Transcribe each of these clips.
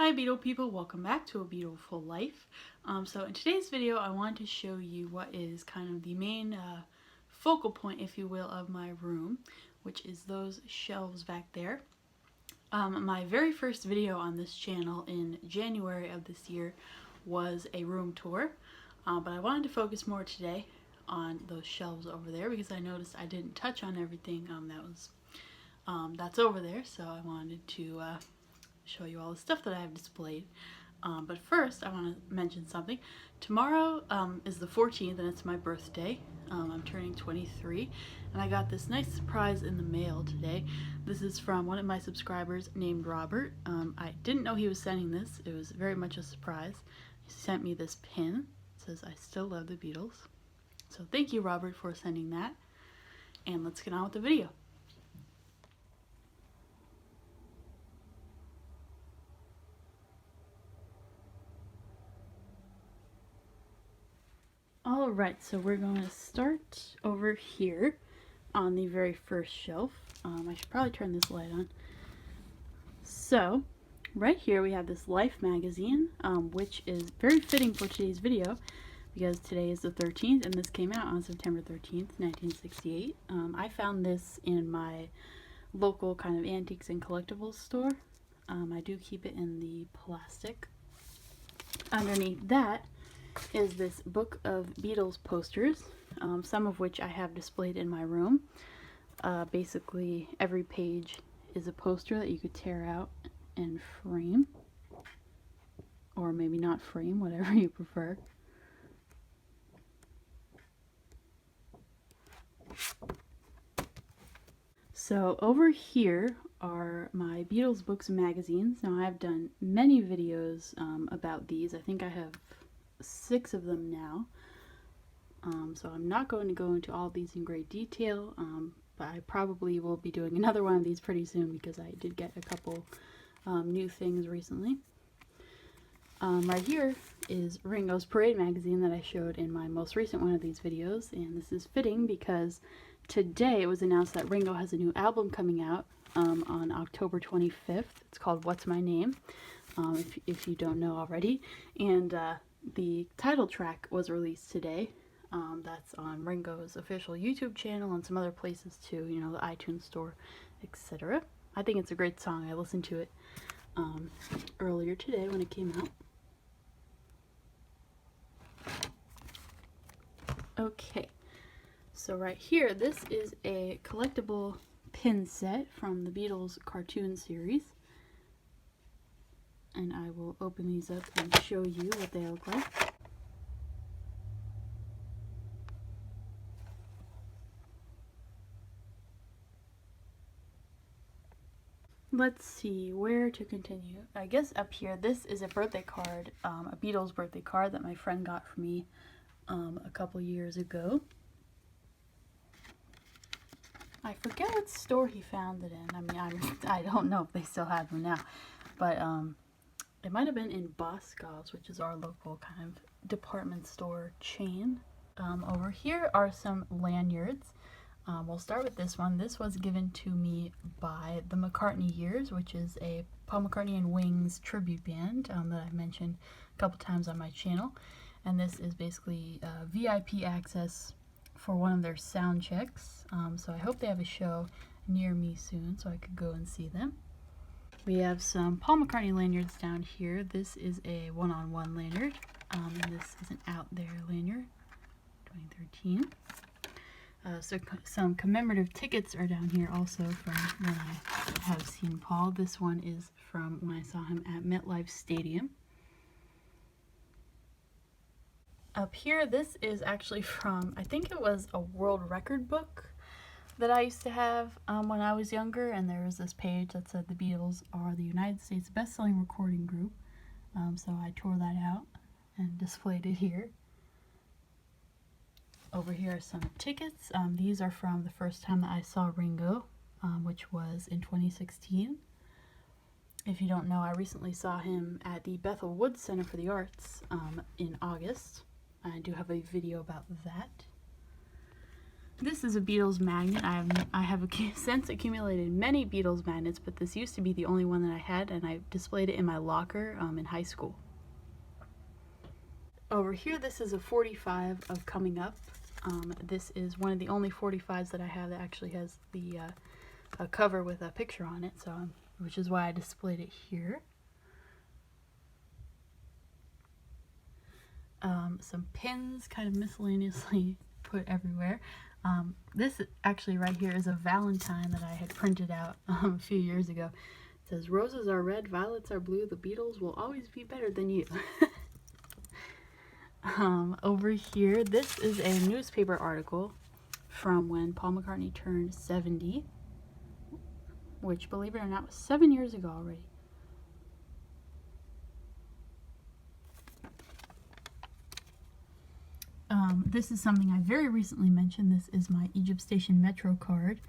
Hi Beetle people, welcome back to A Beatleful Life. So in today's video I want to show you what is kind of the main focal point, if you will, of my room, which is those shelves back there. My very first video on this channel in January of this year was a room tour, but I wanted to focus more today on those shelves over there because I noticed I didn't touch on everything that's over there, so I wanted to show you all the stuff that I have displayed. But first I want to mention something. Tomorrow is the 14th and it's my birthday. I'm turning 23 and I got this nice surprise in the mail today. This is from one of my subscribers named Robert. I didn't know he was sending this. It was very much a surprise. He sent me this pin. It says, "I still love the Beatles." So thank you, Robert, for sending that. And let's get on with the video. Alright, so we're going to start over here on the very first shelf. I should probably turn this light on. So, right here we have this Life magazine, which is very fitting for today's video because today is the 13th and this came out on September 13th, 1968. I found this in my local kind of antiques and collectibles store. I do keep it in the plastic. Underneath that is this book of Beatles posters, some of which I have displayed in my room. Basically every page is a poster that you could tear out and frame, or maybe not frame, whatever you prefer. So over here are my Beatles books and magazines. Now I've done many videos about these. I think I have 6 of them now, so I'm not going to go into all of these in great detail, but I probably will be doing another one of these pretty soon because I did get a couple new things recently. Right here is Ringo's Parade magazine that I showed in my most recent one of these videos, and this is fitting because today it was announced that Ringo has a new album coming out on October 25th. It's called What's My Name, if you don't know already, and the title track was released today. That's on Ringo's official YouTube channel and some other places too, you know, the iTunes store, etc. I think it's a great song. I listened to it earlier today when it came out. Okay, so right here, this is a collectible pin set from the Beatles cartoon series. And I will open these up and show you what they look like. Let's see where to continue. I guess up here, this is a birthday card, a Beatles birthday card that my friend got for me a couple years ago. I forget what store he found it in. I mean, I don't know if they still have them now, but it might have been in Boscov's, which is our local kind of department store chain. Over here are some lanyards. We'll start with this one. This was given to me by the McCartney Years, which is a Paul McCartney and Wings tribute band that I've mentioned a couple times on my channel. And this is basically VIP access for one of their sound checks. So I hope they have a show near me soon so I could go and see them. We have some Paul McCartney lanyards down here. This is a one-on-one lanyard, and this is an Out There lanyard, 2013. So some commemorative tickets are down here also from when I have seen Paul. This one is from when I saw him at MetLife Stadium. Up here, this is actually from, I think it was a world record book that I used to have when I was younger, and there was this page that said the Beatles are the United States best-selling recording group, so I tore that out and displayed it here. Over here are some tickets. These are from the first time that I saw Ringo, which was in 2016. If you don't know, I recently saw him at the Bethel Woods Center for the Arts in August. I do have a video about that. This is a Beatles magnet. I have since accumulated many Beatles magnets, but this used to be the only one that I had, and I displayed it in my locker in high school. Over here, this is a 45 of Coming Up. This is one of the only 45s that I have that actually has the a cover with a picture on it, so which is why I displayed it here. Some pins kind of miscellaneously put everywhere. This actually right here is a Valentine that I had printed out a few years ago. It says, "Roses are red, violets are blue, the Beatles will always be better than you." Over here, this is a newspaper article from when Paul McCartney turned 70, which, believe it or not, was 7 years ago already. This is something I very recently mentioned. This is my Egypt Station Metro card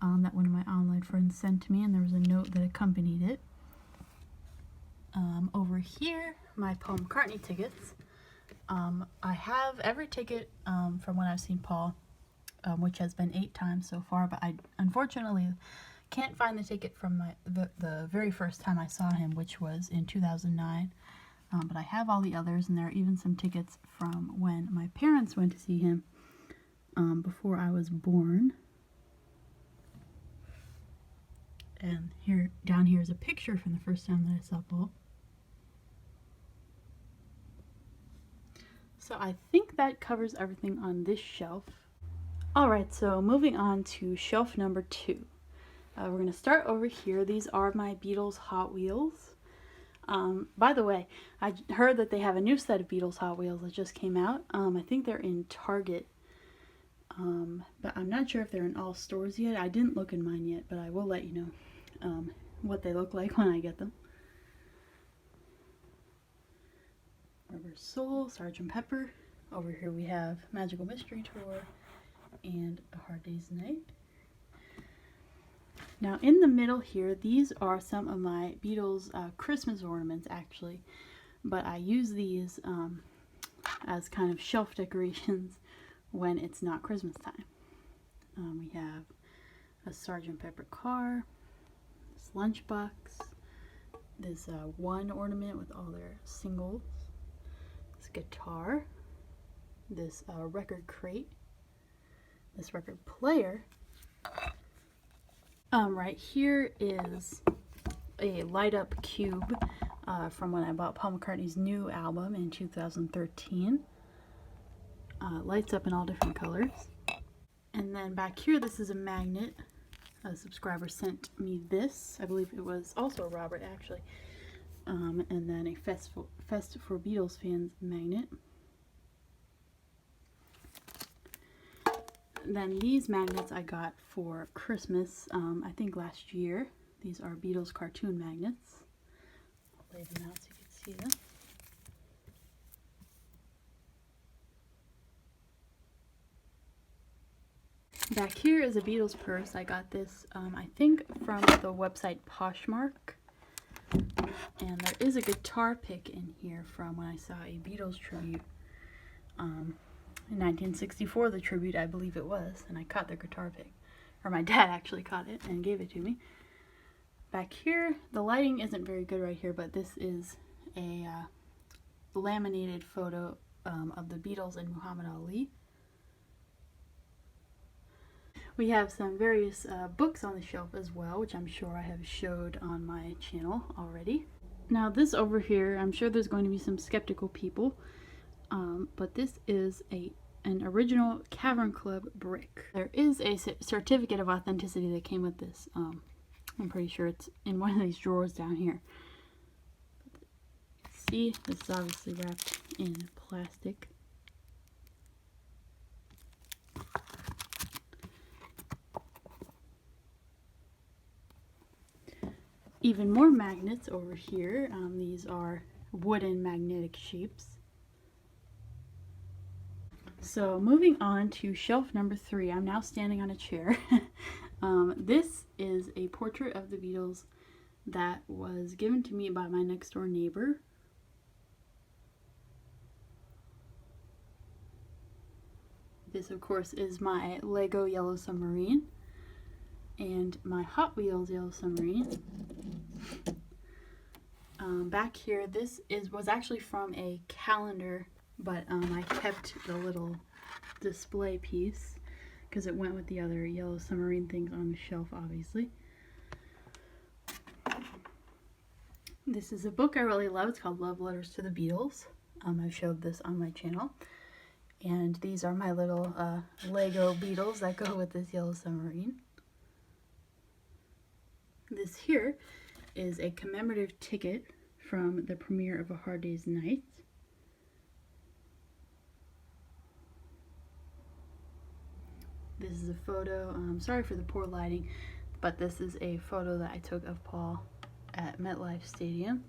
that one of my online friends sent to me, and there was a note that accompanied it. Over here, my Paul McCartney tickets. I have every ticket from when I've seen Paul, which has been 8 times so far, but I unfortunately can't find the ticket from the very first time I saw him, which was in 2009. But I have all the others, and there are even some tickets from when my parents went to see him before I was born. And here, down here is a picture from the first time that I saw Paul. So I think that covers everything on this shelf. Alright, so moving on to shelf number 2. We're going to start over here. These are my Beatles Hot Wheels. By the way, I heard that they have a new set of Beatles Hot Wheels that just came out. I think they're in Target, but I'm not sure if they're in all stores yet. I didn't look in mine yet, but I will let you know what they look like when I get them. Rubber Soul, Sgt. Pepper. Over here we have Magical Mystery Tour and A Hard Day's Night. Now in the middle here, these are some of my Beatles Christmas ornaments actually, but I use these as kind of shelf decorations when it's not Christmas time. We have a Sgt. Pepper car, this lunchbox, this one ornament with all their singles, this guitar, this record crate, this record player. Right here is a light up cube from when I bought Paul McCartney's new album in 2013. Lights up in all different colors. And then back here, this is a magnet. A subscriber sent me this. I believe it was also Robert actually. And then a Fest for Beatles fans magnet. Then these magnets I got for Christmas, I think last year. These are Beatles cartoon magnets. I'll lay them out so you can see them. Back here is a Beatles purse. I got this, I think, from the website Poshmark. And there is a guitar pick in here from when I saw a Beatles tribute. In 1964, the tribute, I believe it was, and I caught the guitar pick. Or my dad actually caught it and gave it to me. Back here, the lighting isn't very good right here, but this is a laminated photo of the Beatles and Muhammad Ali. We have some various books on the shelf as well, which I'm sure I have showed on my channel already. Now this over here, I'm sure there's going to be some skeptical people, but this is an original Cavern Club brick. There is a certificate of authenticity that came with this. I'm pretty sure it's in one of these drawers down here. See, this is obviously wrapped in plastic. Even more magnets over here. These are wooden magnetic shapes. So moving on to shelf number 3, I'm now standing on a chair. This is a portrait of the Beatles that was given to me by my next door neighbor. This, of course, is my Lego Yellow Submarine and my Hot Wheels Yellow Submarine. Back here, this was actually from a calendar, but I kept the little display piece because it went with the other Yellow Submarine things on the shelf, obviously. This is a book I really love. It's called Love Letters to the Beatles. I've showed this on my channel. And these are my little Lego Beatles that go with this Yellow Submarine. This here is a commemorative ticket from the premiere of A Hard Day's Night. This is a photo, sorry for the poor lighting, but this is a photo that I took of Paul at MetLife Stadium.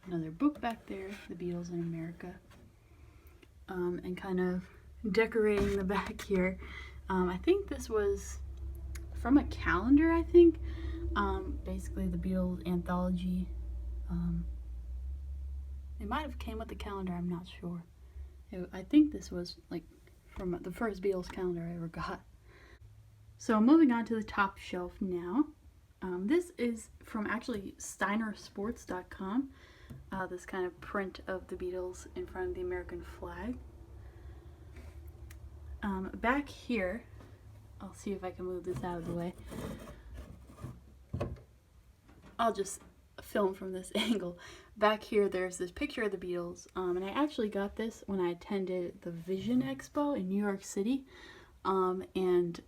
Another book back there, The Beatles in America. And kind of decorating the back here. I think this was from a calendar, I think. Basically the Beatles anthology. It might have came with the calendar, I'm not sure. I think this was like from the first Beatles calendar I ever got. So moving on to the top shelf now. This is from actually steinersports.com. This kind of print of the Beatles in front of the American flag. Back here, I'll see if I can move this out of the way. I'll just film from this angle. Back here, there's this picture of the Beatles, and I actually got this when I attended the Vision Expo in New York City, and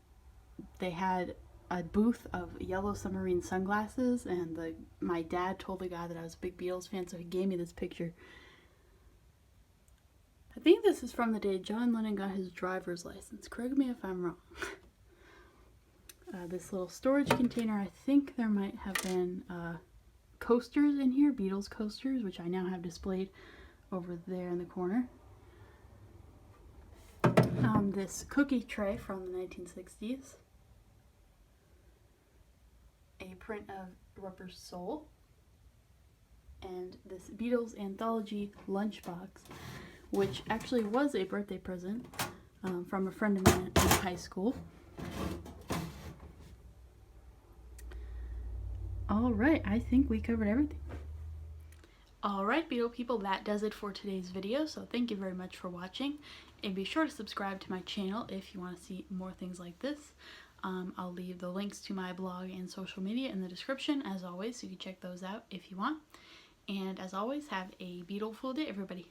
they had a booth of Yellow Submarine sunglasses, and my dad told the guy that I was a big Beatles fan, so he gave me this picture. I think this is from the day John Lennon got his driver's license. Correct me if I'm wrong. This little storage container, I think there might have been coasters in here, Beatles coasters, which I now have displayed over there in the corner. This cookie tray from the 1960s. A print of Rubber Soul. And this Beatles anthology lunchbox, which actually was a birthday present from a friend of mine in high school. Alright, I think we covered everything. Alright, Beatle people, that does it for today's video, so thank you very much for watching. And be sure to subscribe to my channel if you want to see more things like this. I'll leave the links to my blog and social media in the description, as always, so you can check those out if you want. And as always, have a Beatleful day, everybody.